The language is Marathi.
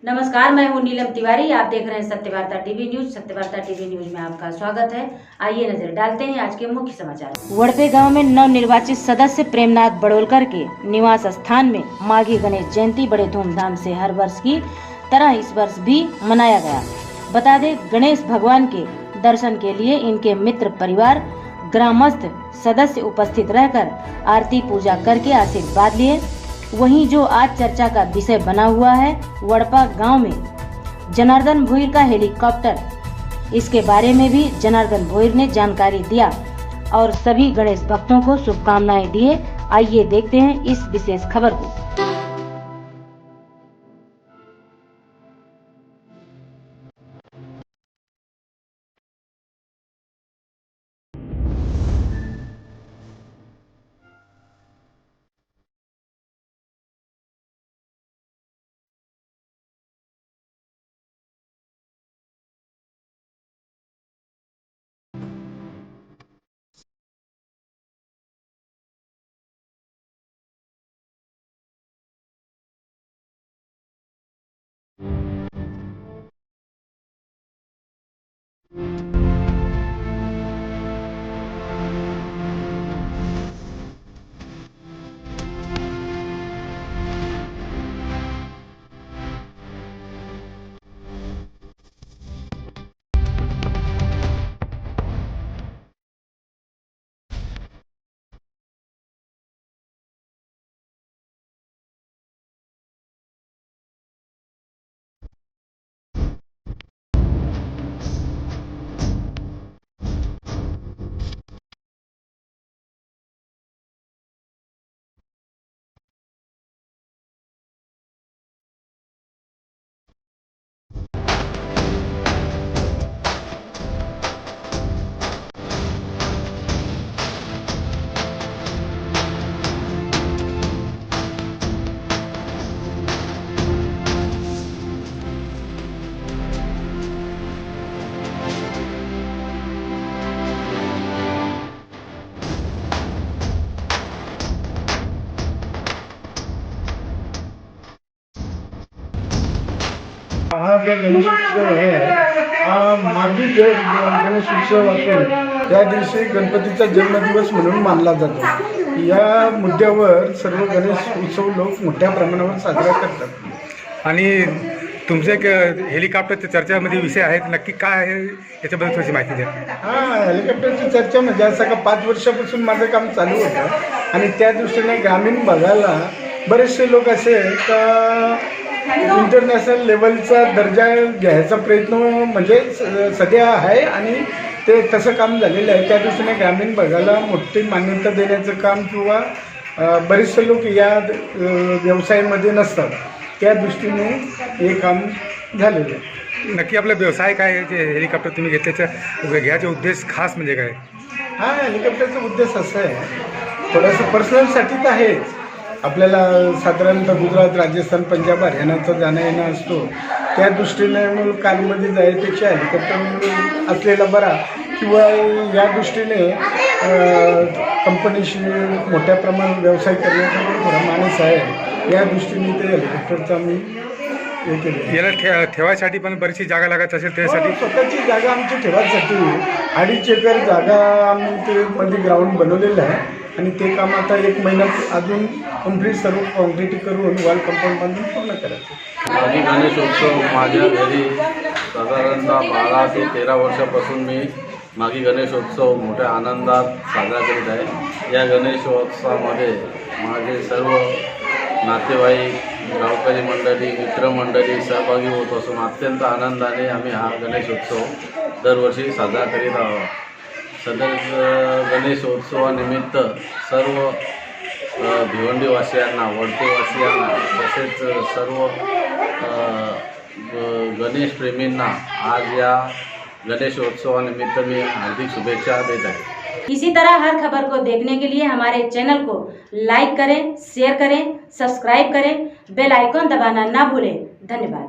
नमस्कार, मैं हूं नीलम तिवारी। आप देख रहे हैं Satyavarta TV news. Satyavarta TV news में आपका स्वागत है। आइए नजर डालते हैं आज के मुख्य समाचार। वड़पे गांव में नवनिर्वाचित सदस्य प्रेमनाथ बड़ोलकर के निवास स्थान में माघी गणेश जयंती बड़े धूमधाम से हर वर्ष की तरह इस वर्ष भी मनाया गया। बता दें, गणेश भगवान के दर्शन के लिए इनके मित्र परिवार ग्रामस्थ सदस्य उपस्थित रहकर आरती पूजा करके आशीर्वाद लिए। वहीं जो आज चर्चा का विषय बना हुआ है, वड़पा गांव में जनार्दन भोईर का हेलीकॉप्टर, इसके बारे में भी जनार्दन भोईर ने जानकारी दिया और सभी गणेश भक्तों को शुभकामनाएं दिए। आइए देखते हैं इस विशेष खबर को। हा जो गणेशोत्सव आहे हा माघी गणेशोत्सव असून त्या दिवशी गणपतीचा जन्मदिवस म्हणून मानला जातो। या मुद्द्यावर सर्व गणेश उत्सव लोक मोठ्या प्रमाणावर साजरा करतात। आणि तुमचे एक हेलिकॉप्टरच्या चर्चामध्ये विषय आहेत, नक्की काय आहे याच्याबद्दल थोडीशी माहिती द्या। हेलिकॉप्टरची चर्चा म्हणजे असं का 5 वर्षापासून माझं काम चालू होतं आणि त्या दृष्टीने ग्रामीण भागाला बरेचसे लोक असे का इंटरनॅशनल लेवलचा दर्जा घ्यायचा प्रयत्न म्हणजे सध्या आहे आणि ते तसं काम झालेलं आहे। त्या दृष्टीने ग्रामीण भागाला मोठी मान्यता देण्याचं काम किंवा बरेचसे लोक या व्यवसायामध्ये नसतात, त्या दृष्टीने हे काम झालेलं आहे। नक्की आपला व्यवसाय काय आहे, जे हेलिकॉप्टर तुम्ही घेतल्याचा घ्यायचा उद्देश खास म्हणजे काय? हा हेलिकॉप्टरचा उद्देश असा आहे, थोडंसं पर्सनलसाठी तर आहेच। आपल्याला साधारणतः गुजरात, राजस्थान, पंजाब, हरियाणाचं जाणं येणं असतो, त्या दृष्टीने मग कारमध्ये जायपेक्षा हेलिकॉप्टर असलेला बरा किंवा या दृष्टीने कंपनीशी मोठ्या प्रमाणात व्यवसाय करण्याचा थोडा माणूस आहे, या दृष्टीने ते हेलिकॉप्टरचा मी हे केलं। याला ठेवायसाठी पण बरीचशी जागा लागत असेल, त्यासाठी स्वतःची जागा आमची ठेवायसाठी 2.5 एकर जागा आम्ही ते मध्ये ग्राउंड बनवलेलं आहे आणि ते काम आता 1 महिन्यात अजून कंप्लीट सर्व कॉन्क्रीट करून वॉल कंपाऊंड बांधून पूर्ण करायचं। माघी गणेशोत्सव माझ्या घरी साधारणतः 12 ते 13 वर्षापासून मी माघी गणेशोत्सव मोठ्या आनंदात साजरा करीत आहे। या गणेशोत्सवामध्ये माझे सर्व नातेवाईक, गावकरी मंडळी, मित्रमंडळी सहभागी होत असून अत्यंत आनंदाने आम्ही हा गणेशोत्सव दरवर्षी साजरा करीत आहोत। सदर गणेशोत्सवानिमित्त सर्व भिवंडीवासियांना, वडतेवासियांना तसेच सर्व गणेशप्रेमींना आज या गणेशोत्सवानिमित्त मी हार्दिक शुभेच्छा देत आहे। इसी तरह हर खबर को देखने के लिए हमारे चैनल को लाइक करें, शेयर करें, सब्सक्राइब करें, बेल आइकॉन दबाना ना भूलें। धन्यवाद।